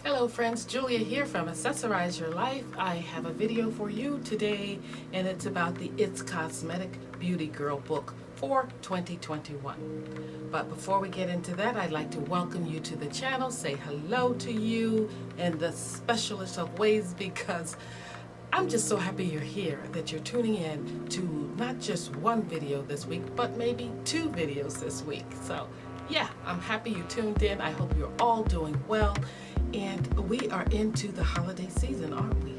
Hello friends, Julia here from Accessorize Your Life. I have a video for you today and it's about the It's Cosmetic Beauty Girl book for 2021. But before we get into that, I'd like to welcome you to the channel, say hello to you in the specialist of ways because I'm just so happy you're here, that you're tuning in to not just one video this week, but maybe 2 videos this week. So yeah, I'm happy you tuned in. I hope you're all doing well. And we are into the holiday season, aren't we?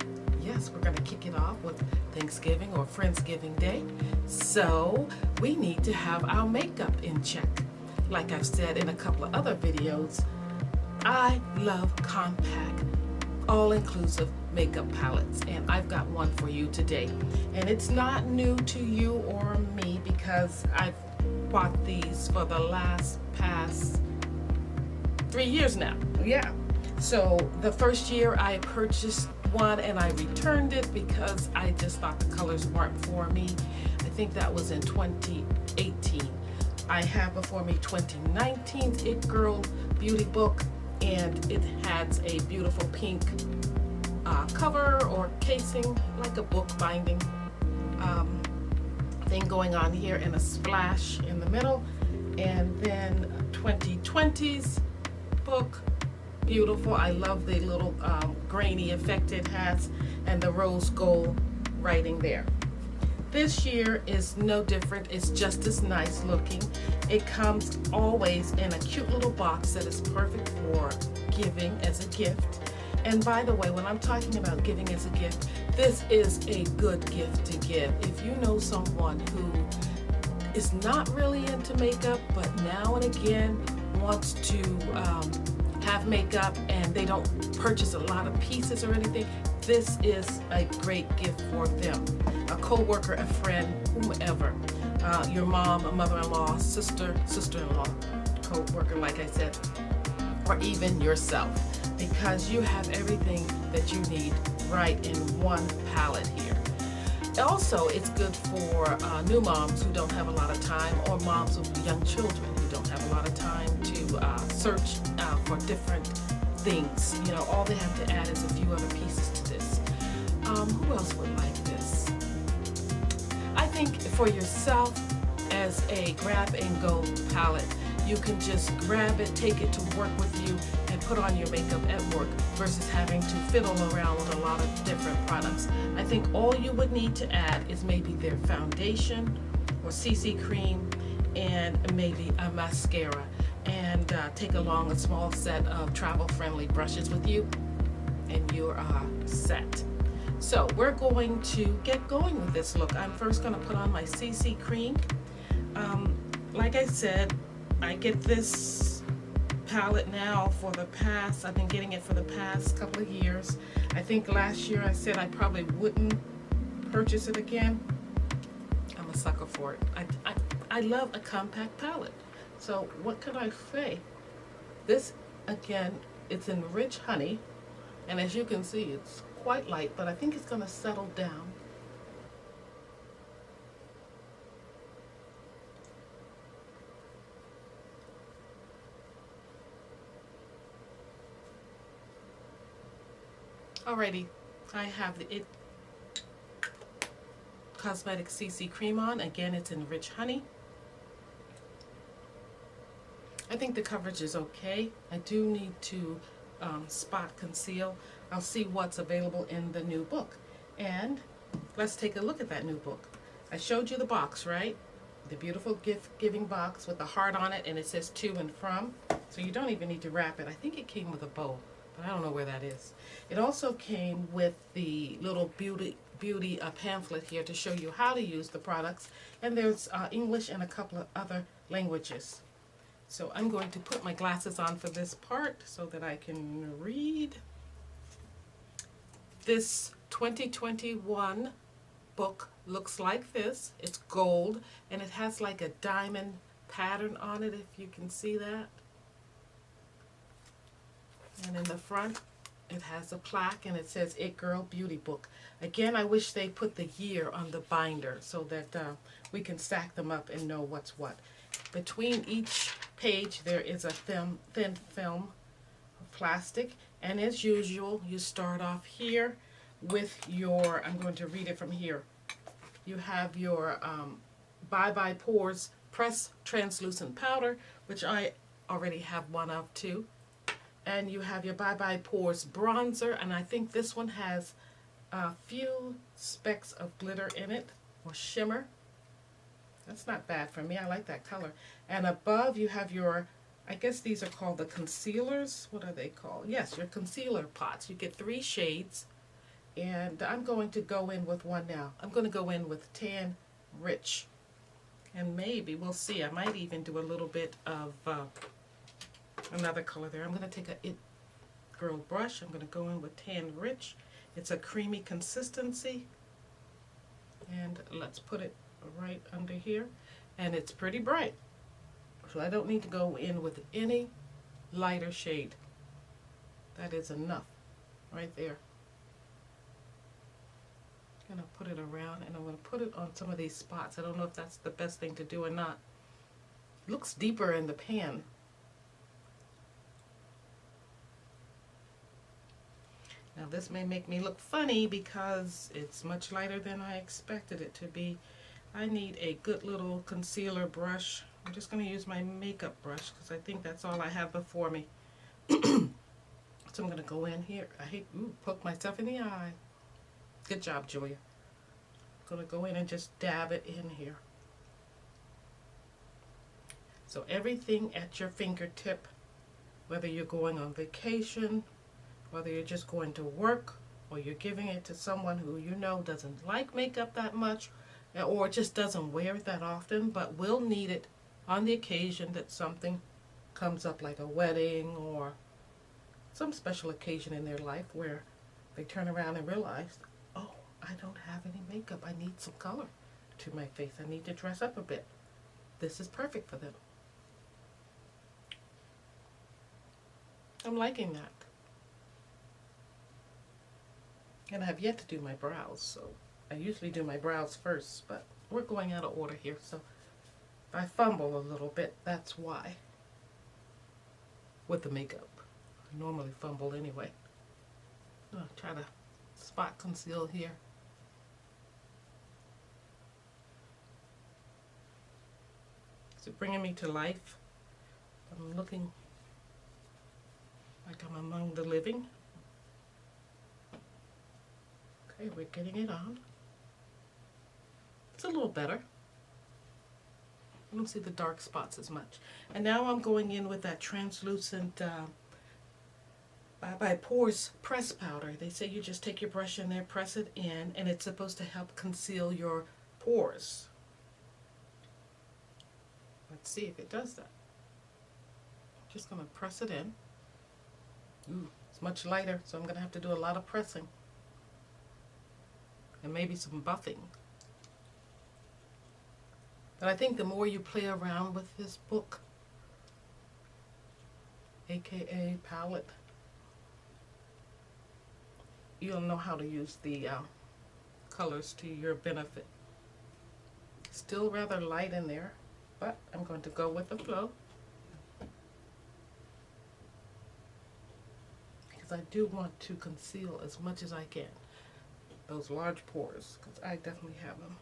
Yes, we're going to kick it off with Thanksgiving or Friendsgiving Day. So we need to have our makeup in check. Like I've said in a couple of other videos, I love compact, all-inclusive makeup palettes, and I've got one for you today. And it's not new to you or me because I've bought these for the past 3 years now. Yeah. So the first year I purchased one and I returned it because I just thought the colors weren't for me. I think that was in 2018. I have before me 2019's It Girl Beauty Book, and it has a beautiful pink cover or casing, like a book binding thing going on here, and a splash in the middle. And then 2020's book, beautiful. I love the little grainy effect it has and the rose gold writing there. This year is no different. It's just as nice looking. It comes always in a cute little box that is perfect for giving as a gift. And by the way, when I'm talking about giving as a gift, this is a good gift to give. If you know someone who is not really into makeup, but now and again wants to have makeup and they don't purchase a lot of pieces or anything, this is a great gift for them. A co-worker, a friend, whomever, your mom, a mother-in-law, sister, sister-in-law, co-worker, like I said, or even yourself, because you have everything that you need right in one palette here. Also, it's good for new moms who don't have a lot of time, or moms with young children who don't have a lot of time to search for different things. You know, all they have to add is a few other pieces to this. Who else would like this? I think for yourself, as a grab and go palette, you can just grab it, take it to work with you, and put on your makeup at work versus having to fiddle around with a lot of different products. I think all you would need to add is maybe their foundation or CC cream and maybe a mascara, and take along a small set of travel-friendly brushes with you, and you're set. So we're going to get going with this look. I'm first going to put on my CC cream. Like I said, I get this palette now for the past, I've been getting it for the past couple of years. I think last year I said I probably wouldn't purchase it again. I'm a sucker for it. I love a compact palette. So what can I say? This, again, it's in Rich Honey, and as you can see, it's quite light, but I think it's going to settle down. Alrighty, I have the It Cosmetic CC Cream on. Again, it's in Rich Honey. I think the coverage is okay. I do need to spot conceal. I'll see what's available in the new book. And let's take a look at that new book. I showed you the box, right? The beautiful gift-giving box with the heart on it, and it says to and from. So you don't even need to wrap it. I think it came with a bow, but I don't know where that is. It also came with the little beauty pamphlet here to show you how to use the products, and there's English and a couple of other languages. So I'm going to put my glasses on for this part so that I can read. This 2021 book looks like this. It's gold, and it has like a diamond pattern on it, if you can see that. And in the front, it has a plaque, and it says It Girl Beauty Book. Again, I wish they put the year on the binder so that we can stack them up and know what's what. Between each page, there is a thin film of plastic, And as usual, you start off here with your, I'm going to read it from here. You have your Bye Bye Pores Press Translucent Powder, which I already have one of too. And you have your Bye Bye Pores Bronzer, and I think this one has a few specks of glitter in it, or shimmer. That's not bad for me. I like that color. And above you have your, I guess these are called the concealers. What are they called? Yes, your concealer pots. You get 3 shades. And I'm going to go in with one now. I'm going to go in with Tan Rich. And maybe, we'll see, I might even do a little bit of another color there. I'm going to take a It Girl brush. I'm going to go in with Tan Rich. It's a creamy consistency. And let's put it right under here. And it's pretty bright. So I don't need to go in with any lighter shade. That is enough right there. I'm going to put it around, and I'm going to put it on some of these spots. I don't know if that's the best thing to do or not. It looks deeper in the pan. Now this may make me look funny because it's much lighter than I expected it to be. I need a good little concealer brush. I'm just going to use my makeup brush because I think that's all I have before me. So I'm going to go in here. I hate, poke myself in the eye. Good job, Julia. I'm going to go in and just dab it in here. So everything at your fingertip, whether you're going on vacation, whether you're just going to work, or you're giving it to someone who you know doesn't like makeup that much, or just doesn't wear it that often, but will need it on the occasion that something comes up, like a wedding or some special occasion in their life where they turn around and realize, oh, I don't have any makeup. I need some color to my face. I need to dress up a bit. This is perfect for them. I'm liking that. And I have yet to do my brows, so I usually do my brows first, but we're going out of order here, so if I fumble a little bit, that's why. With the makeup. I normally fumble anyway. I'll try to spot conceal here. Is it bringing me to life? I'm looking like I'm among the living. Okay, we're getting it on. It's a little better. I don't see the dark spots as much. And now I'm going in with that translucent Bye Bye Pores press powder. They say you just take your brush in there, press it in, and it's supposed to help conceal your pores. Let's see if it does that. I'm just going to press it in. Ooh, it's much lighter, so I'm going to have to do a lot of pressing. And maybe some buffing. But I think the more you play around with this book, aka palette, you'll know how to use the colors to your benefit. Still rather light in there, but I'm going to go with the flow. Because I do want to conceal as much as I can those large pores, because I definitely have them.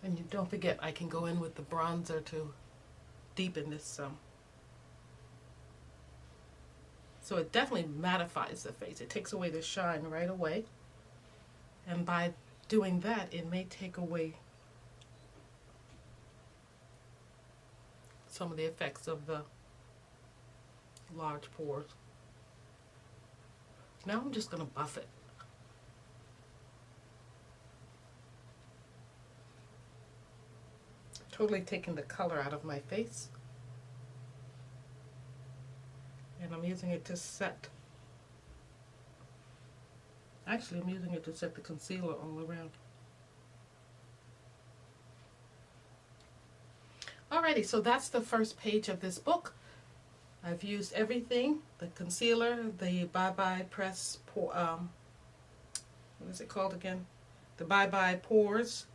And you don't forget, I can go in with the bronzer to deepen this some. So it definitely mattifies the face. It takes away the shine right away. And by doing that, it may take away some of the effects of the large pores. Now I'm just going to buff it. Totally taking the color out of my face. And I'm using it to set. Actually, I'm using it to set the concealer all around. Alrighty, so that's the first page of this book. I've used everything, the concealer, the Bye Bye Press, what is it called again? The Bye Bye Pores,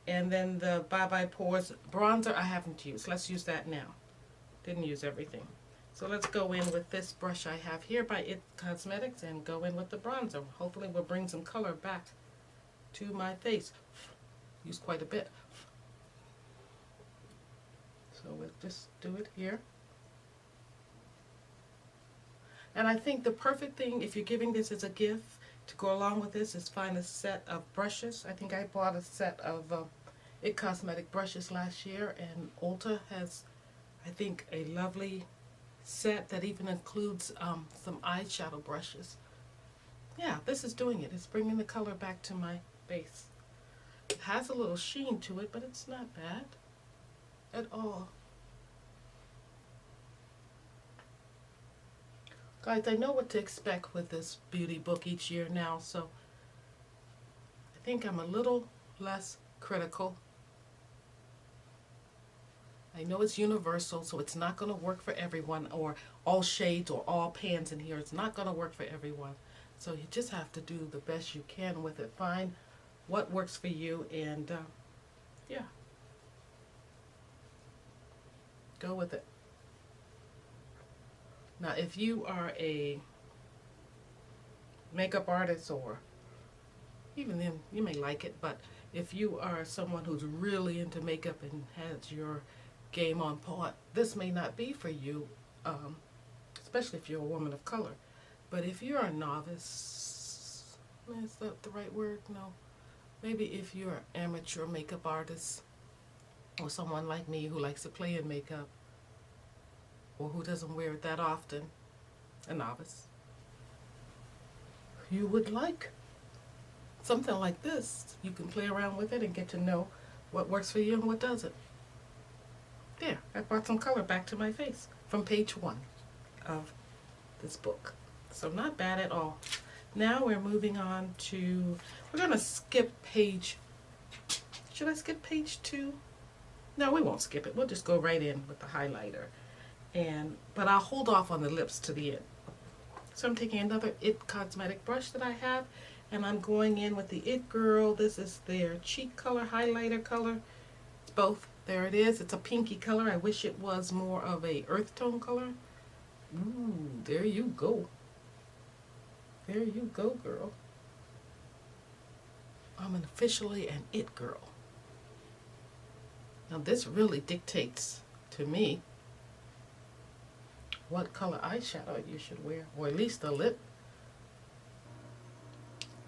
and then the Bye Bye Pores bronzer I haven't used. Let's use that now. Didn't use everything. So let's go in with this brush I have here by It Cosmetics and go in with the bronzer. Hopefully we'll bring some color back to my face. Use quite a bit. So we'll just do it here. And I think the perfect thing, if you're giving this as a gift, to go along with this is find a set of brushes. I think I bought a set of It Cosmetic brushes last year, and Ulta has, I think, a lovely set that even includes some eyeshadow brushes. Yeah, this is doing it. It's bringing the color back to my base. It has a little sheen to it, but it's not bad at all. Guys, I know what to expect with this beauty book each year now, so I think I'm a little less critical. I know it's universal, so it's not going to work for everyone, or all shades or all pans in here. It's not going to work for everyone. So you just have to do the best you can with it. Find what works for you, and yeah, go with it. Now, if you are a makeup artist, or even then, you may like it, but if you are someone who's really into makeup and has your game on point, this may not be for you, especially if you're a woman of color. But if you're a novice, is that the right word? No. Maybe if you're an amateur makeup artist, or someone like me who likes to play in makeup, or who doesn't wear it that often, a novice, you would like something like this. You can play around with it and get to know what works for you and what doesn't. There, I brought some color back to my face from page 1 of this book. So not bad at all. Now we're moving on to, we're going to skip page, should I skip page 2? No, we won't skip it. We'll just go right in with the highlighter. But I'll hold off on the lips to the end. So I'm taking another It Cosmetic brush that I have, and I'm going in with the It Girl. This is their cheek color, highlighter color. It's both. There it is. It's a pinky color. I wish it was more of a earth tone color. Ooh, there you go. There you go, girl. I'm officially an It Girl. Now this really dictates to me what color eyeshadow you should wear, or at least a lip.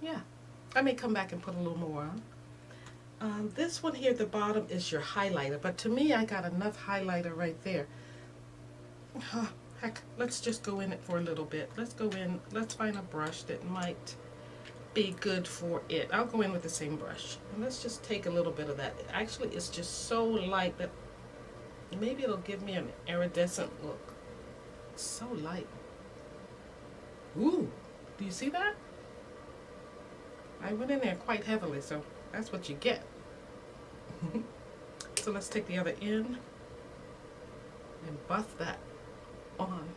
Yeah, I may come back and put a little more on. This one here at the bottom is your highlighter, but to me I got enough highlighter right there. Heck, let's just go in it for a little bit. Let's go in, let's find a brush that might be good for it. I'll go in with the same brush, and let's just take a little bit of that. Actually, it's just so light that maybe it'll give me an iridescent look. It's so light. Ooh, do you see that? I went in there quite heavily, so that's what you get. So let's take the other end and buff that on.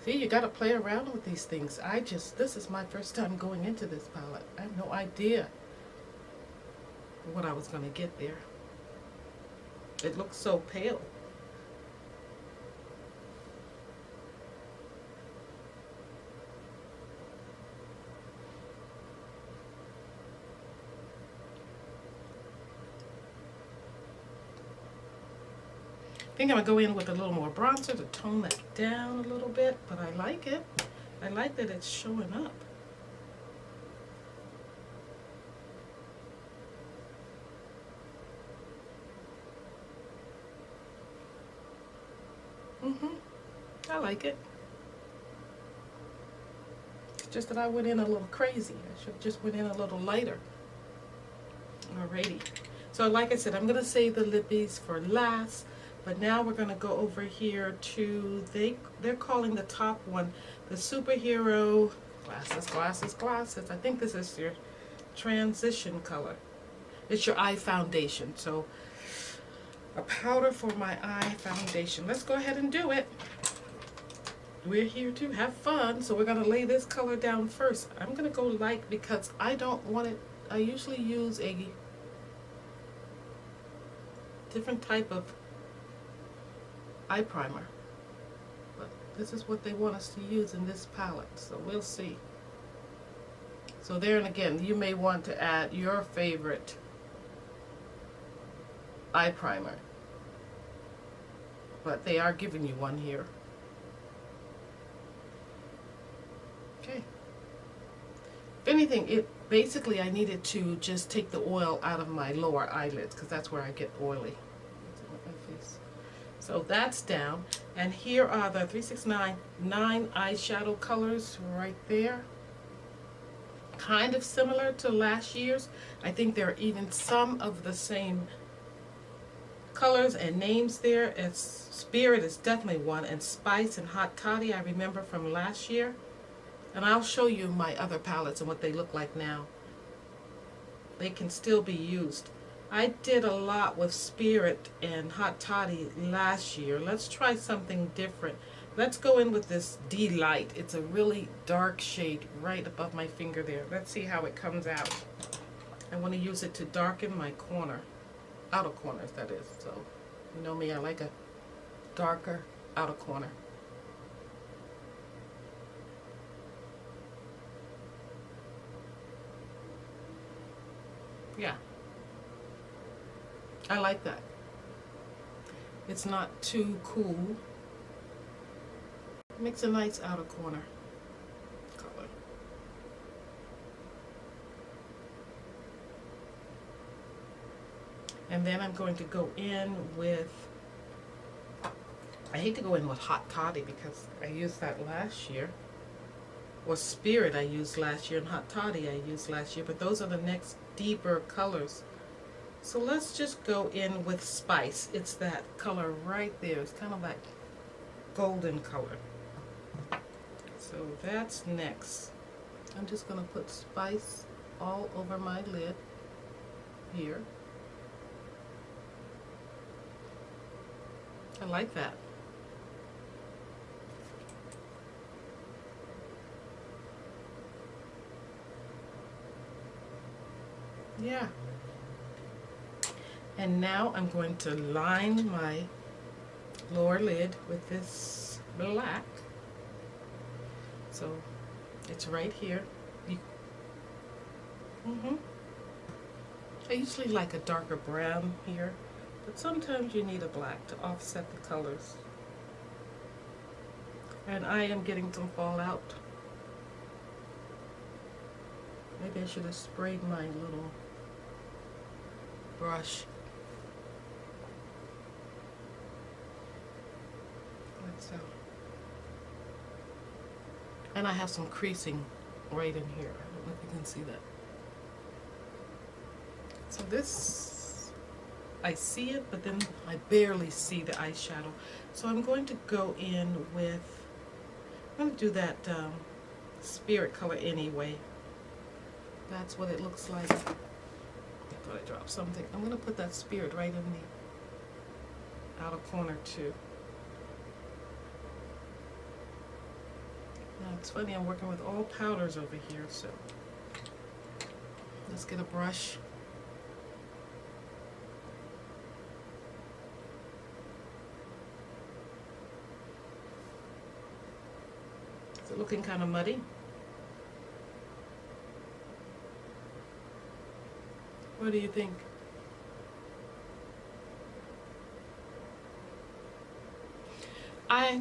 See, you gotta play around with these things. This is my first time going into this palette. I have no idea what I was gonna get there. It looks so pale. I think I'm going to go in with a little more bronzer to tone that down a little bit, but I like it. I like that it's showing up. I like it. It's just that I went in a little crazy. I should have just went in a little lighter. Alrighty. So like I said, I'm going to save the lippies for last. But now we're going to go over here to, they're calling the top one the superhero glasses. I think this is your transition color. It's your eye foundation. So a powder for my eye foundation. Let's go ahead and do it. We're here to have fun, so we're going to lay this color down first. I'm going to go light because I don't want it. I usually use a different type of eye primer. But this is what they want us to use in this palette, so we'll see. So there, and again, you may want to add your favorite eye primer, but they are giving you one here. Okay. If anything, it basically I needed to just take the oil out of my lower eyelids because that's where I get oily. So that's down, and here are the 369 9 eyeshadow colors right there. Kind of similar to last year's. I think there are even some of the same colors and names there. It's Spirit is definitely one, and Spice and Hot Toddy I remember from last year. And I'll show you my other palettes and what they look like now. They can still be used. I did a lot with Spirit and Hot Toddy last year. Let's try something different. Let's go in with this Delight. It's a really dark shade right above my finger there. Let's see how it comes out. I want to use it to darken my corner. Outer corners, that is. So, you know me, I like a darker outer corner. Yeah. I like that. It's not too cool. Makes a nice outer corner color. And then I'm going to go in with, I hate to go in with Hot Toddy because I used that last year. Or Spirit I used last year, and Hot Toddy I used last year, but those are the next deeper colors. So let's just go in with Spice. It's that color right there. It's kind of that golden color. So that's next. I'm just going to put Spice all over my lid here. I like that. Yeah. And now I'm going to line my lower lid with this black. So it's right here. I usually like a darker brown here, but sometimes you need a black to offset the colors. And I am getting some fallout. Maybe I should have sprayed my little brush. And I have some creasing right in here. I don't know if you can see that. So this, I see it, but then I barely see the eyeshadow. So I'm going to go in with, I'm going to do that Spirit color anyway. That's what it looks like. I thought I dropped something. I'm going to put that Spirit right in the outer corner too. Now it's funny, I'm working with all powders over here, so let's get a brush. Is it looking kind of muddy? What do you think? I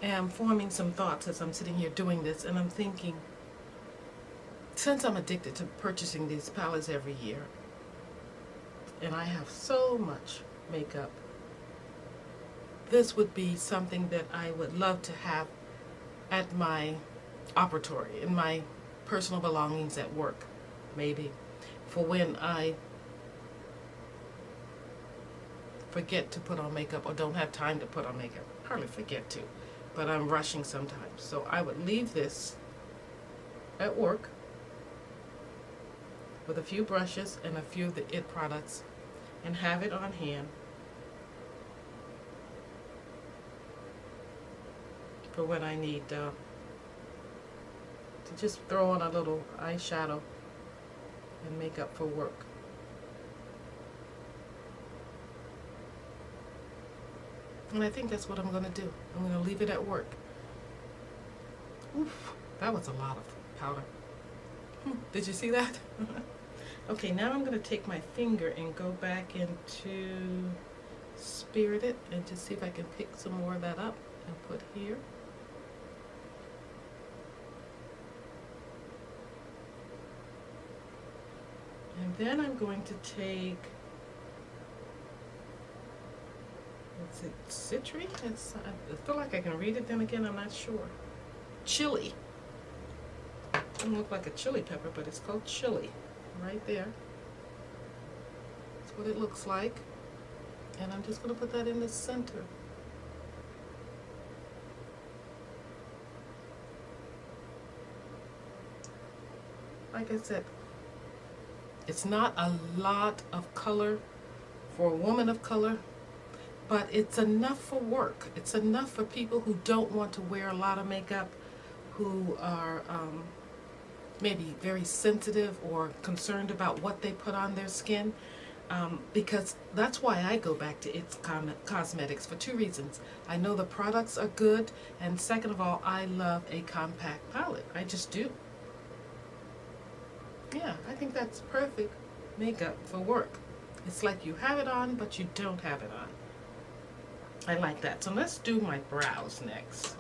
am forming some thoughts as I'm sitting here doing this, and I'm thinking, since I'm addicted to purchasing these palettes every year, and I have so much makeup, this would be something that I would love to have at my operatory, in my personal belongings at work, maybe, for when I forget to put on makeup or don't have time to put on makeup. Hardly forget to, but I'm rushing sometimes. So I would leave this at work with a few brushes and a few of the IT products and have it on hand for when I need to just throw on a little eyeshadow and makeup for work. And I think that's what I'm gonna do. I'm gonna leave it at work. Oof, that was a lot of powder. Did you see that? Okay, now I'm gonna take my finger and go back into Spirit It and just see if I can pick some more of that up and put here. And then I'm going to take, is it citry? I feel like I can read it, then again I'm not sure. Chili. Doesn't look like a chili pepper, but it's called chili. Right there. That's what it looks like. And I'm just going to put that in the center. Like I said, it's not a lot of color for a woman of color, but it's enough for work. It's enough for people who don't want to wear a lot of makeup, who are maybe very sensitive or concerned about what they put on their skin. Because that's why I go back to It's Cosmetics for two reasons. I know the products are good, and second of all, I love a compact palette. I just do. Yeah, I think that's perfect makeup for work. It's like you have it on, but you don't have it on. I like that. So let's do my brows next.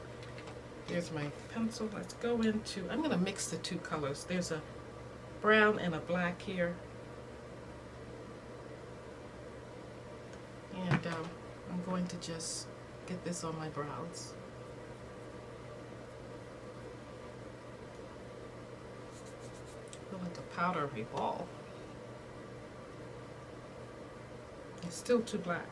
Here's my pencil. Let's go into, I'm going to mix the two colors. There's a brown and a black here. And I'm going to just get this on my brows. I feel like a powdery ball. It's still too black.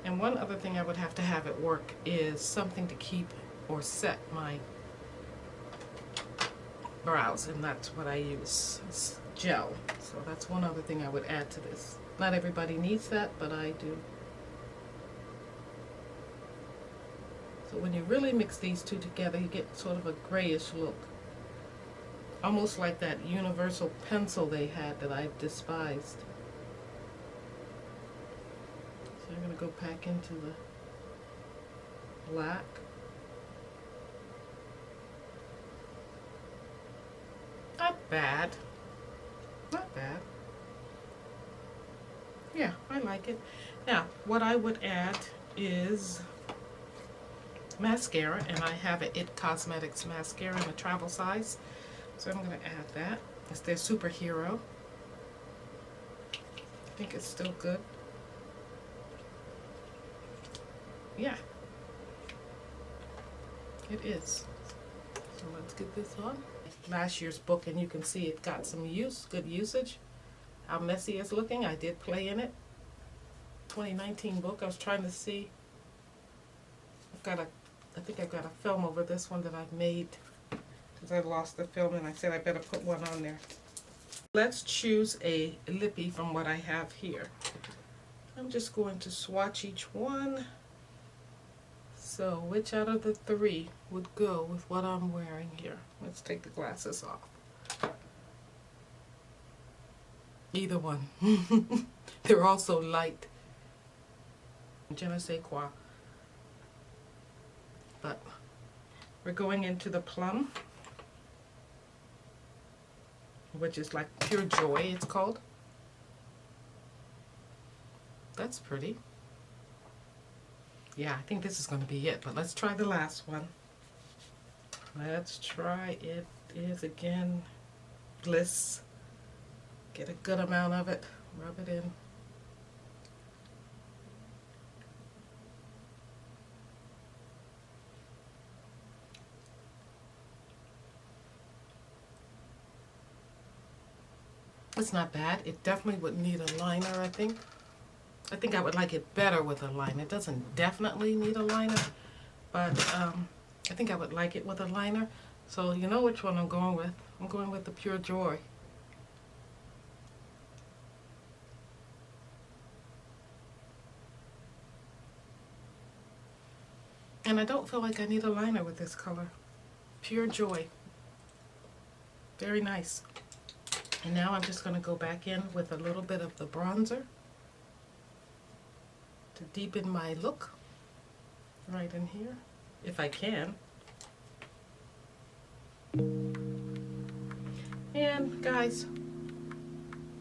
And one other thing I would have to have at work is something to keep or set my brows, and that's what I use. It's gel. So that's one other thing I would add to this. Not everybody needs that, but I do. So when you really mix these two together, you get sort of a grayish look. Almost like that universal pencil they had that I despised. So I'm going to go back into the black. Not bad. Not bad. Yeah, I like it. Now, what I would add is mascara, and I have an It Cosmetics mascara in a travel size. So I'm going to add that. It's their Superhero. I think it's still good. Yeah, it is. So let's get this on. Last year's book, and you can see it got some good usage. How messy it's looking. I did play in it. 2019 book. I was trying to see. I think I've got a film over this one that I've made because I lost the film, and I said I better put one on there. Let's choose a lippy from what I have here. I'm just going to swatch each one. So which out of the three would go with what I'm wearing here? Let's take the glasses off. Either one. They're all so light. Je ne sais quoi. But we're going into the plum, which is like Pure Joy, it's called. That's pretty. Yeah, I think this is going to be it, but let's try the last one. Let's try it. Is again Bliss. Get a good amount of it. Rub it in. It's not bad. It definitely would need a liner, I think. I think I would like it better with a liner. It doesn't definitely need a liner, but I think I would like it with a liner. So you know which one I'm going with. I'm going with the Pure Joy. And I don't feel like I need a liner with this color. Pure Joy. Very nice. And now I'm just going to go back in with a little bit of the bronzer. to deepen my look right in here, if I can. And guys,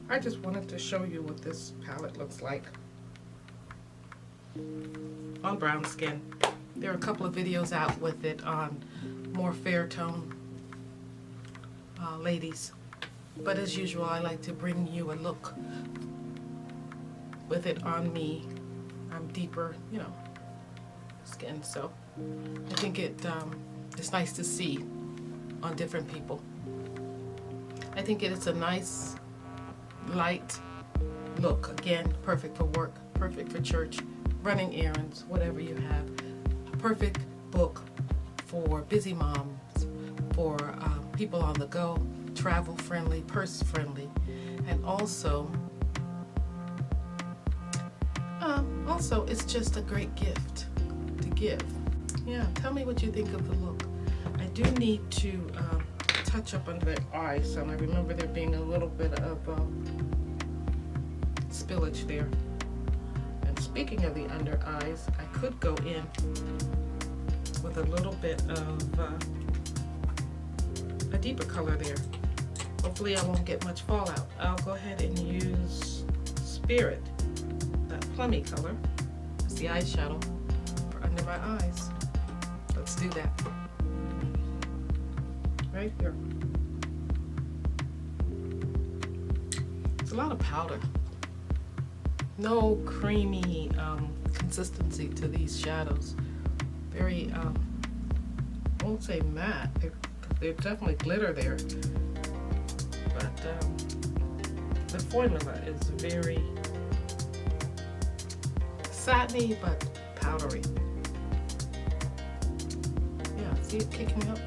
I just wanted to show you what this palette looks like on brown skin. There are a couple of videos out with it on more fair tone ladies, but as usual I like to bring you a look with it on me. I'm deeper, you know, skin, so I think it's nice to see on different people. I think it is a nice light look. Again, perfect for work, perfect for church, running errands, whatever you have. A perfect book for busy moms, for people on the go, travel friendly, purse friendly, and also it's just a great gift to give. Yeah, tell me what you think of the look. I do need to touch up under the eyes, so I remember there being a little bit of spillage there. And speaking of the under eyes, I could go in with a little bit of a deeper color there. Hopefully I won't get much fallout. I'll go ahead and use Spirit, that plummy color. That's the eyeshadow for under my eyes. Let's do that. Right here. It's a lot of powder. No creamy consistency to these shadows. Very, I won't say matte. There's definitely glitter there. But the formula is very satiny but powdery. Yeah, see it kicking up?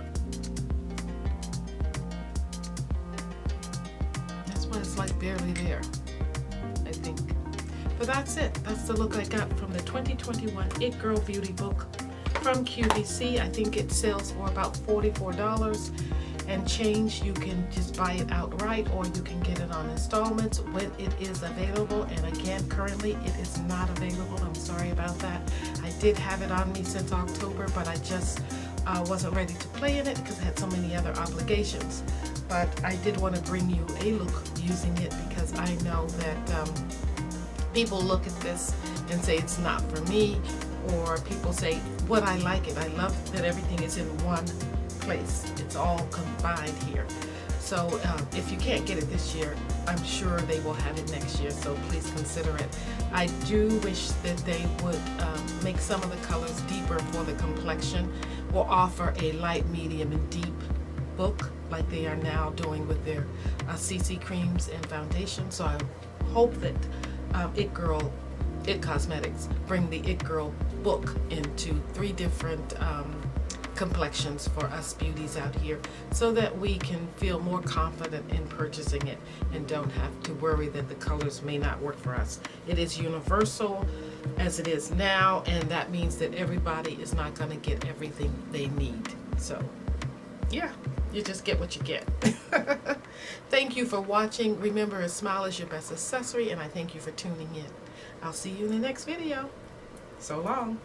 That's why it's like barely there, I think. But that's it. That's the look I got from the 2021 It Girl Beauty book from QVC. I think it sells for about $44 and change. You can just buy it outright, or you can get it on installments when it is available. And again, currently it is not available. I'm sorry about that. I did have it on me since October, but I just wasn't ready to play in it because I had so many other obligations. But I did want to bring you a look using it because I know that people look at this and say it's not for me, or people say, "What I like it. I love that everything is in one place. It's all combined here." So if you can't get it this year, I'm sure they will have it next year, so please consider it. I do wish that they would make some of the colors deeper for the complexion, or offer a light, medium, and deep book like they are now doing with their CC creams and foundation. So I hope that It Cosmetics bring the It Girl book into 3 different complexions for us beauties out here, so that we can feel more confident in purchasing it and don't have to worry that the colors may not work for us. It is universal as it is now, and that means that everybody is not going to get everything they need. So yeah, you just get what you get. Thank you for watching. Remember, a smile is your best accessory, and I thank you for tuning in. I'll see you in the next video. So long.